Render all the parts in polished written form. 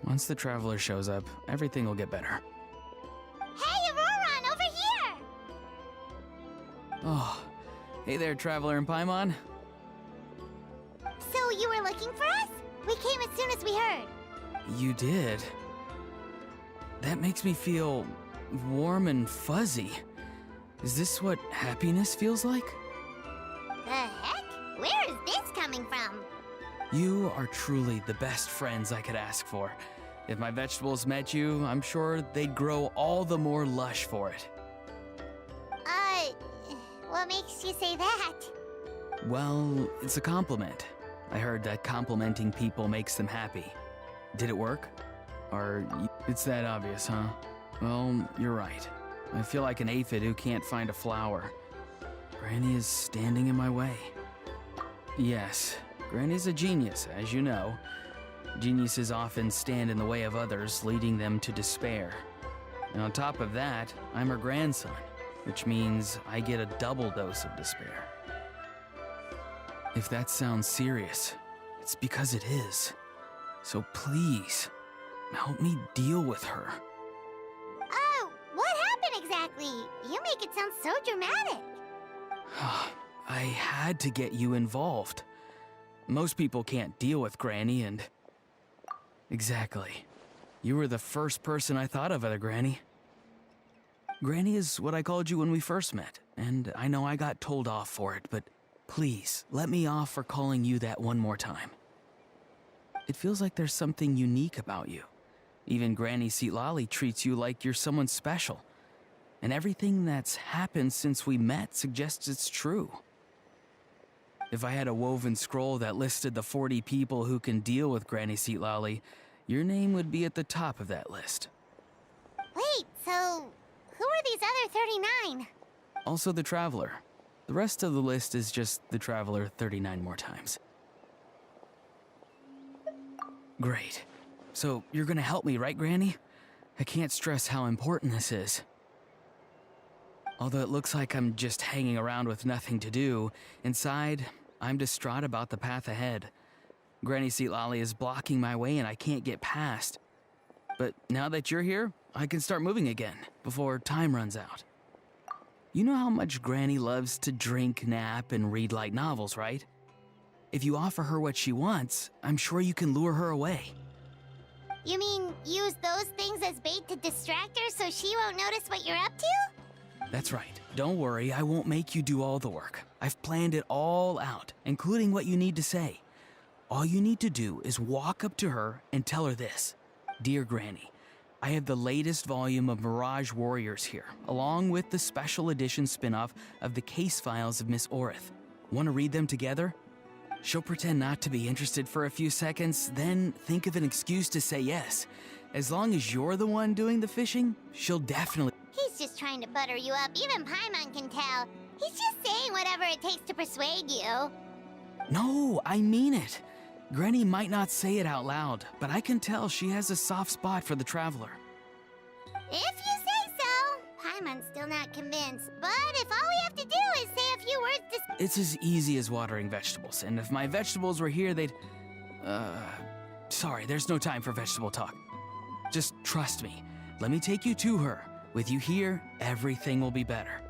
Once the traveler shows up, everything will get better. Hey, Auroron, over here! Oh, hey there, traveler in Paimon. So you were looking for us? We came as soon as we heard. You did? That makes me feel warm and fuzzy. Is this what happiness feels like? The heck? Where is this coming from? You are truly the best friends I could ask for. If my vegetables met you, I'm sure they'd grow all the more lush for it. What makes you say that? Well, it's a compliment. I heard that complimenting people makes them happy. Did it work? It's that obvious, huh? Well, you're right. I feel like an aphid who can't find a flower. Granny is standing in my way. Yes, Granny's a genius, as you know. Geniuses often stand in the way of others, leading them to despair. And on top of that, I'm her grandson, which means I get a double dose of despair. If that sounds serious, it's because it is. So please, help me deal with her. Oh, what happened exactly? You make it sound so dramatic. I had to get you involved. Most people can't deal with Granny and... Exactly. You were the first person I thought of, other Granny. Granny is what I called you when we first met, and I know I got told off for it, but please, let me off for calling you that one more time. It feels like there's something unique about you. Even Granny Seatlali treats you like you're someone special. And everything that's happened since we met suggests it's true. If I had a woven scroll that listed the 40 people who can deal with Granny Seatlali, your name would be at the top of that list. Wait, so who are these other 39? Also the Traveler. The rest of the list is just the Traveler 39 more times. Great. So you're gonna help me, right, Granny? I can't stress how important this is. Although it looks like I'm just hanging around with nothing to do, inside, I'm distraught about the path ahead. Granny Seatlali is blocking my way and I can't get past. But now that you're here, I can start moving again, before time runs out. You know how much Granny loves to drink, nap, and read light novels, right? If you offer her what she wants, I'm sure you can lure her away. You mean use those things as bait to distract her so she won't notice what you're up to? That's right. Don't worry, I won't make you do all the work. I've planned it all out, including what you need to say. All you need to do is walk up to her and tell her this. Dear Granny, I have the latest volume of Mirage Warriors here, along with the special edition spin-off of the case files of Miss Orith. Want to read them together? She'll pretend not to be interested for a few seconds, then think of an excuse to say yes. As long as you're the one doing the fishing, she'll definitely... He's just trying to butter you up. Even Paimon can tell. He's just saying whatever it takes to persuade you. No, I mean it. Granny might not say it out loud, but I can tell she has a soft spot for the Traveler. If you say so. Paimon's still not convinced, but if all we have to do is say a few words to... It's as easy as watering vegetables, and if my vegetables were here, they'd... Sorry, there's no time for vegetable talk. Just trust me. Let me take you to her. With you here, everything will be better.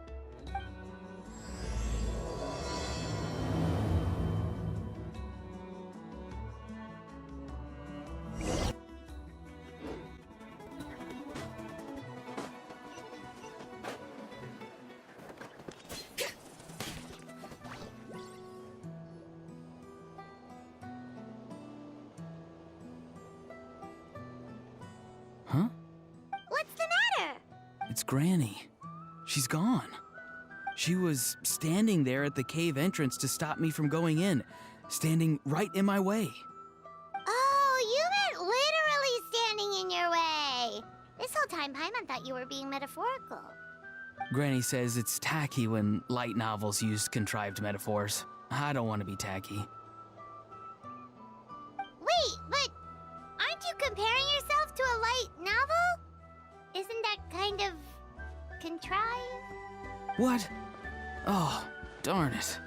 Huh? What's the matter? It's Granny. She's gone. She was standing there at the cave entrance to stop me from going in, standing right in my way. Oh, you meant literally standing in your way. This whole time, Paimon thought you were being metaphorical. Granny says it's tacky when light novels use contrived metaphors. I don't want to be tacky. Wait, but aren't you comparing yourself to a light novel? Isn't that kind of contrived? What? Oh, darn it.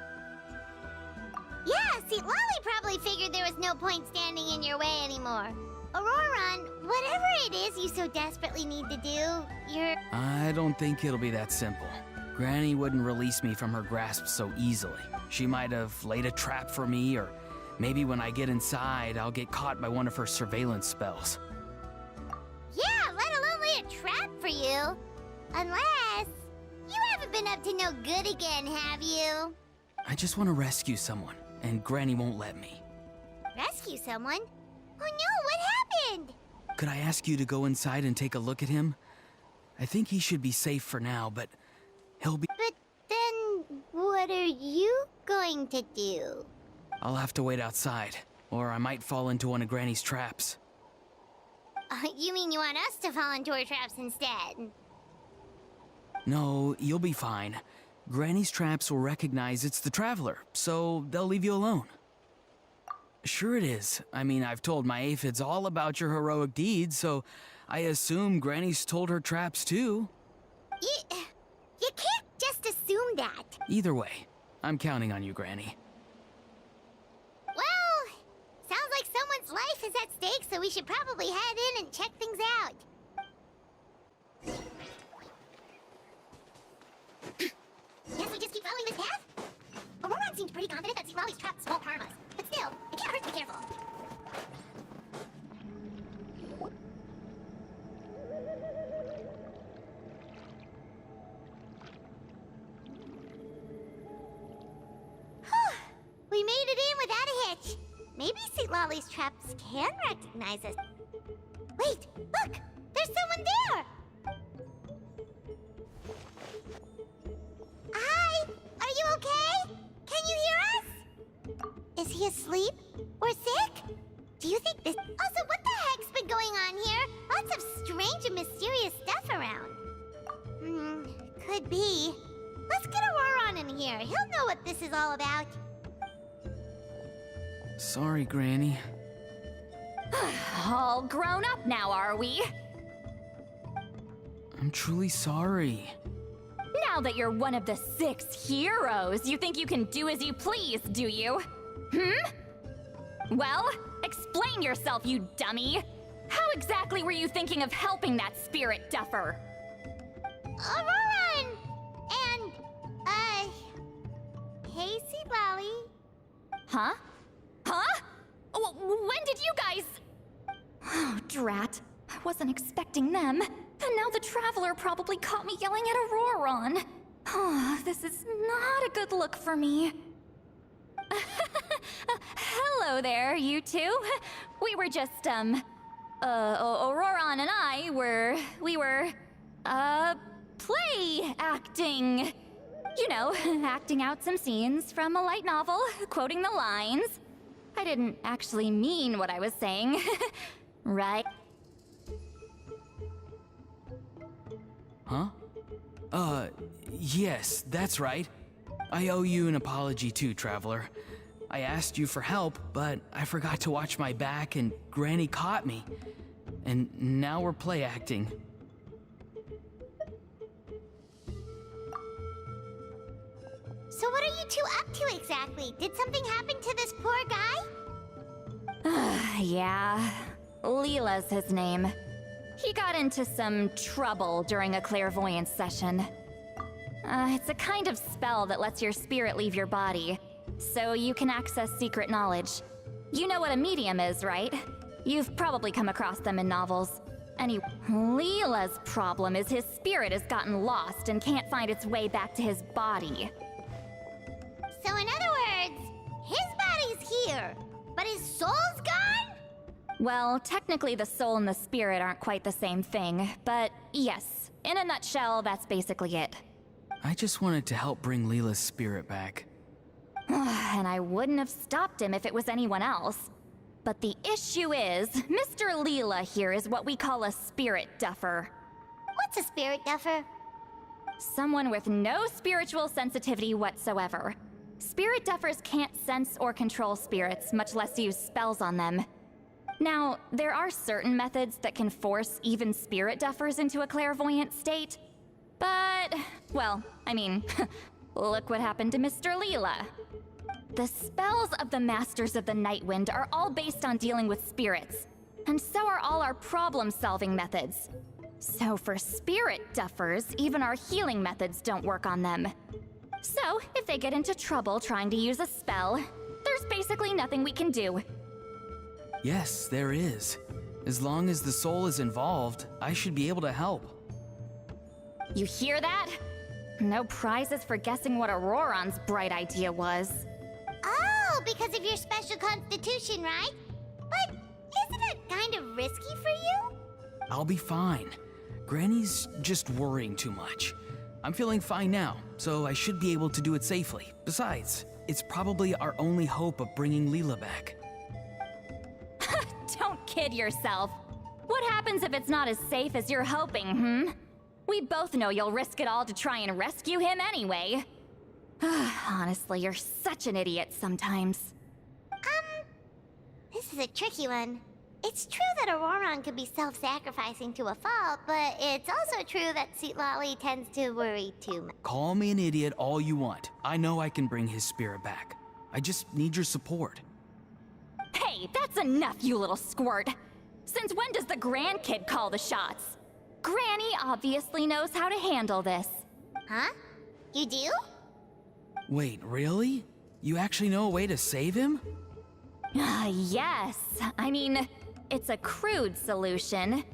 Yeah, see, Lolly probably figured there was no point standing in your way anymore. Auroron, whatever it is you so desperately need to do, you're... I don't think it'll be that simple. Granny wouldn't release me from her grasp so easily. She might have laid a trap for me, or maybe when I get inside, I'll get caught by one of her surveillance spells. Yeah, let alone lay a trap for you. Unless... you haven't been up to no good again, have you? I just want to rescue someone, and Granny won't let me. Rescue someone? Oh no, what happened? Could I ask you to go inside and take a look at him? I think he should be safe for now, but he'll be... But then, what are you going to do? I'll have to wait outside, or I might fall into one of Granny's traps. You mean you want us to fall into her traps instead? No, you'll be fine. Granny's traps will recognize it's the Traveler, so they'll leave you alone. Sure it is. I mean, I've told my aphids all about your heroic deeds, so I assume Granny's told her traps too. You can't just assume that. Either way, I'm counting on you, Granny. Well, sounds like someone's life is at stake, so we should probably head in and check things out. Guess we just keep following this path? Aurora seemed pretty confident that Lolly's traps won't harm us. But still, it can't hurt to be careful. We made it in without a hitch. Maybe St. Lolly's traps can recognize us. Wait, look! There's someone there! Hi! Are you okay? Can you hear us? Is he asleep? Or sick? Do you think this... Also, what the heck's been going on here? Lots of strange and mysterious stuff around. Could be. Let's get Auroron in here. He'll know what this is all about. Sorry, Granny. All grown up now, are we? I'm truly sorry. Now that you're one of the 6 heroes, you think you can do as you please, do you? Well, explain yourself, you dummy! How exactly were you thinking of helping that spirit duffer? Auroron! And, hey, St. Lolly. Huh? Huh? When did you guys... Oh, drat. I wasn't expecting them. And now the Traveler probably caught me yelling at Auroron. Oh, this is not a good look for me. Hello there, you two. We were just, Auroron and I we were, play acting. You know, acting out some scenes from a light novel, quoting the lines. I didn't actually mean what I was saying. Right? Huh? Yes, that's right. I owe you an apology too, Traveler. I asked you for help, but I forgot to watch my back and Granny caught me. And now we're play acting. So what are you two up to exactly? Did something happen to this poor guy? Yeah. Leela's his name. He got into some trouble during a clairvoyance session. It's a kind of spell that lets your spirit leave your body, so you can access secret knowledge. You know what a medium is, right? You've probably come across them in novels. Anyway, Leela's problem is his spirit has gotten lost and can't find its way back to his body. So in other words, his body's here, but his soul's gone? Well, technically the soul and the spirit aren't quite the same thing, but yes, in a nutshell, that's basically it. I just wanted to help bring Leela's spirit back. And I wouldn't have stopped him if it was anyone else. But the issue is, Mr. Leela here is what we call a spirit duffer. What's a spirit duffer? Someone with no spiritual sensitivity whatsoever. Spirit duffers can't sense or control spirits, much less use spells on them. Now, there are certain methods that can force even spirit duffers into a clairvoyant state. But, well, I mean, look what happened to Mr. Leela. The spells of the Masters of the Nightwind are all based on dealing with spirits. And so are all our problem-solving methods. So for spirit duffers, even our healing methods don't work on them. So, if they get into trouble trying to use a spell, there's basically nothing we can do. Yes, there is. As long as the soul is involved, I should be able to help. You hear that? No prizes for guessing what Auroron's bright idea was. Oh, because of your special constitution, right? But isn't it kind of risky for you? I'll be fine. Granny's just worrying too much. I'm feeling fine now, so I should be able to do it safely. Besides, it's probably our only hope of bringing Leela back. Don't kid yourself. What happens if it's not as safe as you're hoping, We both know you'll risk it all to try and rescue him anyway. Honestly, you're such an idiot sometimes. This is a tricky one. It's true that Auroron could be self-sacrificing to a fault, but it's also true that Citlali tends to worry too much. Call me an idiot all you want. I know I can bring his spirit back. I just need your support. Hey, that's enough, you little squirt! Since when does the grandkid call the shots? Granny obviously knows how to handle this. Huh? You do? Wait, really? You actually know a way to save him? Yes. I mean, it's a crude solution.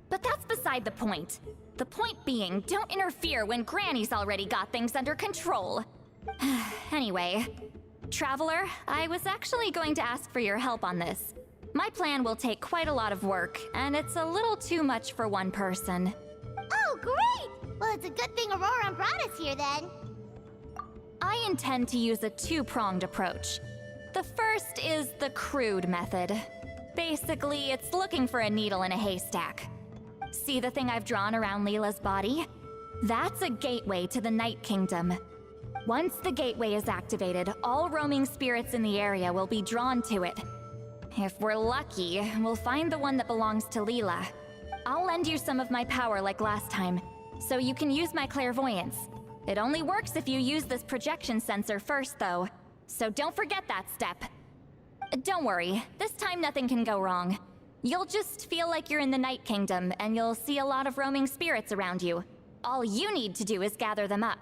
But that's beside the point. The point being, don't interfere when Granny's already got things under control. Anyway, Traveler, I was actually going to ask for your help on this. My plan will take quite a lot of work, and it's a little too much for one person. Oh, great! Well, it's a good thing Auroron brought us here then. I intend to use a two-pronged approach. The first is the crude method. Basically, it's looking for a needle in a haystack. See the thing I've drawn around Leela's body? That's a gateway to the Night Kingdom. Once the gateway is activated, all roaming spirits in the area will be drawn to it. If we're lucky, we'll find the one that belongs to Leela. I'll lend you some of my power like last time, so you can use my clairvoyance. It only works if you use this projection sensor first, though, so don't forget that step. Don't worry, this time nothing can go wrong. You'll just feel like you're in the Night Kingdom, and you'll see a lot of roaming spirits around you. All you need to do is gather them up.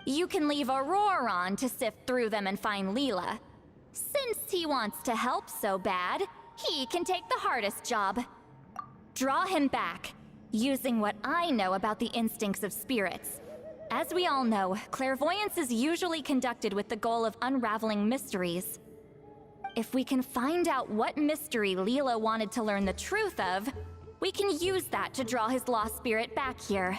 You can leave Auroron to sift through them and find Leela. Since he wants to help so bad, he can take the hardest job. Draw him back, using what I know about the instincts of spirits. As we all know, clairvoyance is usually conducted with the goal of unraveling mysteries. If we can find out what mystery Leela wanted to learn the truth of, we can use that to draw his lost spirit back here.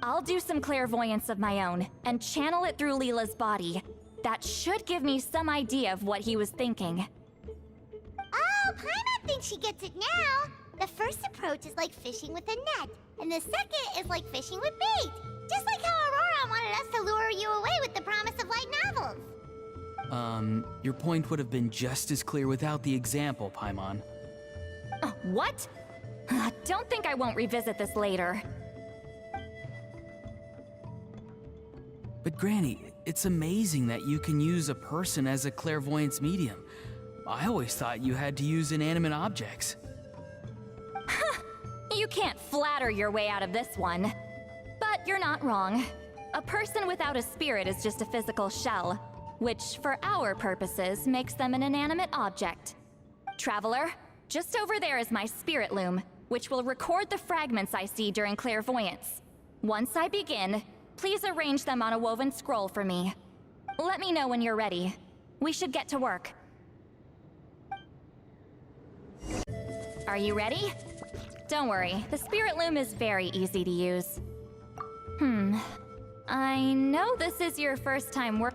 I'll do some clairvoyance of my own, and channel it through Leela's body. That should give me some idea of what he was thinking. Oh, Paimon thinks she gets it now! The first approach is like fishing with a net, and the second is like fishing with bait. Just like how Auroron wanted us to lure you away with the promise of light novels. Your point would have been just as clear without the example, Paimon. What? Don't think I won't revisit this later. But Granny, it's amazing that you can use a person as a clairvoyance medium. I always thought you had to use inanimate objects. You can't flatter your way out of this one. But you're not wrong. A person without a spirit is just a physical shell, which, for our purposes, makes them an inanimate object. Traveler, just over there is my spirit loom, which will record the fragments I see during clairvoyance. Once I begin, please arrange them on a woven scroll for me. Let me know when you're ready. We should get to work. Are you ready? Don't worry, the spirit loom is very easy to use. I know this is your first time work.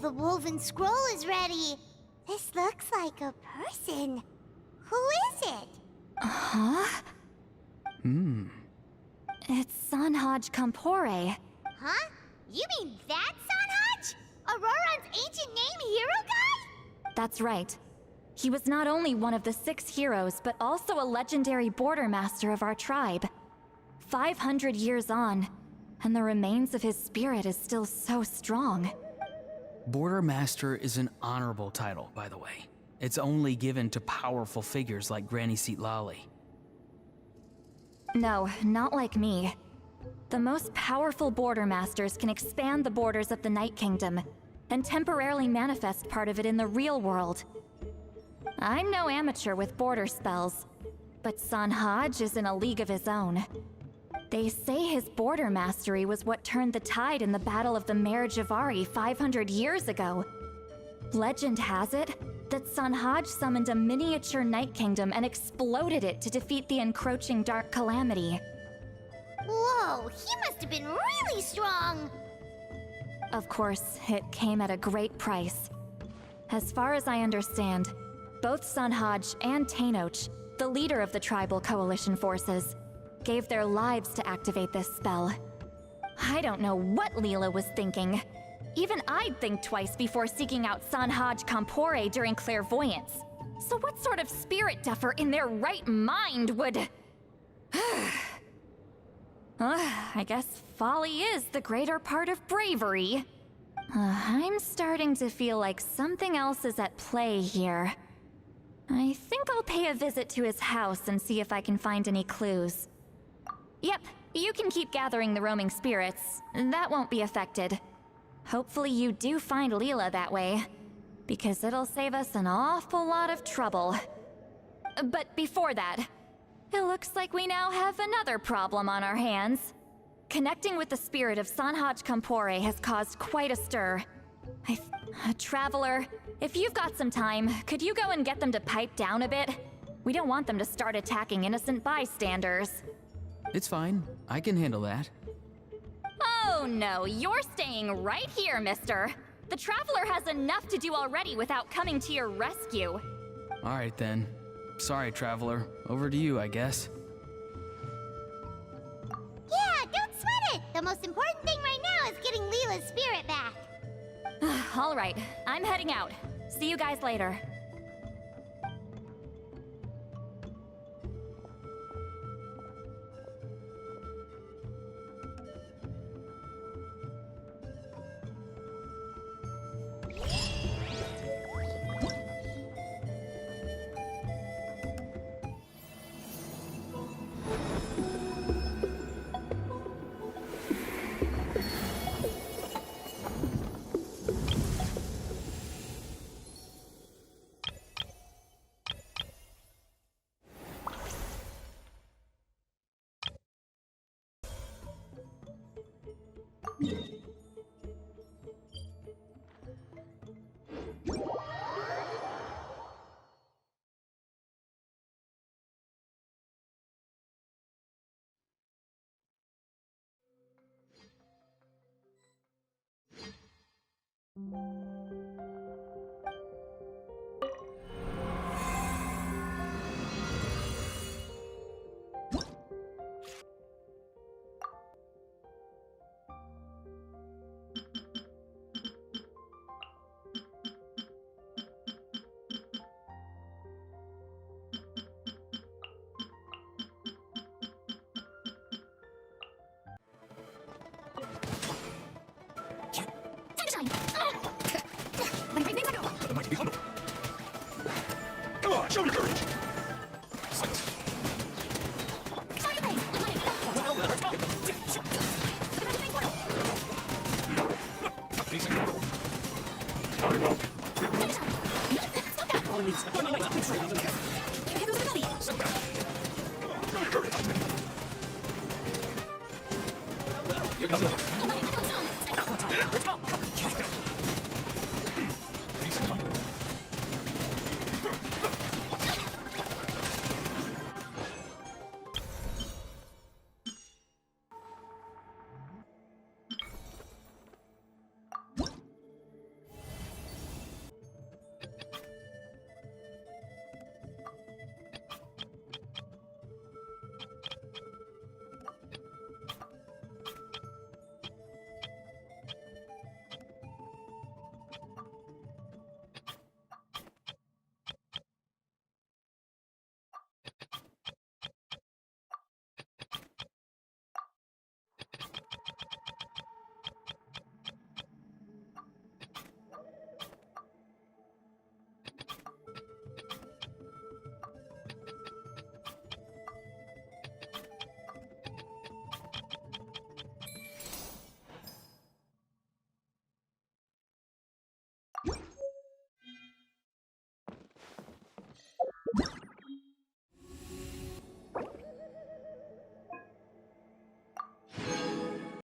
The woven scroll is ready. This looks like a person. Who is it? Huh? It's Sanhaj Kampore. Huh? You mean that Sanhaj? Auroran's ancient name hero guy? That's right. He was not only one of the 6 heroes, but also a legendary border master of our tribe. 500 years on, and the remains of his spirit is still so strong. Border Master is an honorable title, by the way. It's only given to powerful figures like Granny Lali. No, not like me. The most powerful border masters can expand the borders of the Night Kingdom and temporarily manifest part of it in the real world. I'm no amateur with border spells, but Sanhaj is in a league of his own. They say his border mastery was what turned the tide in the Battle of the Mare Javari 500 years ago. Legend has it that Sanhaj summoned a miniature Night Kingdom and exploded it to defeat the encroaching Dark Calamity. Whoa, he must have been really strong! Of course, it came at a great price. As far as I understand, both Sanhaj and Tainoch, the leader of the tribal coalition forces, gave their lives to activate this spell. I don't know what Leela was thinking. Even I'd think twice before seeking out Sanhaj Kampore during clairvoyance. So what sort of spirit duffer in their right mind would... I guess folly is the greater part of bravery. I'm starting to feel like something else is at play here. I think I'll pay a visit to his house and see if I can find any clues. Yep, you can keep gathering the roaming spirits. That won't be affected. Hopefully you do find Leela that way, because it'll save us an awful lot of trouble. But before that, it looks like we now have another problem on our hands. Connecting with the spirit of Sanhaj Kampore has caused quite a stir. Traveler, if you've got some time, could you go and get them to pipe down a bit? We don't want them to start attacking innocent bystanders. It's fine. I can handle that. Oh no, you're staying right here, mister. The Traveler has enough to do already without coming to your rescue. All right then. Sorry, Traveler. Over to you, I guess. Yeah, don't sweat it! The most important thing right now is getting Leela's spirit back. All right, I'm heading out. See you guys later. Come on, show your courage! Show your courage!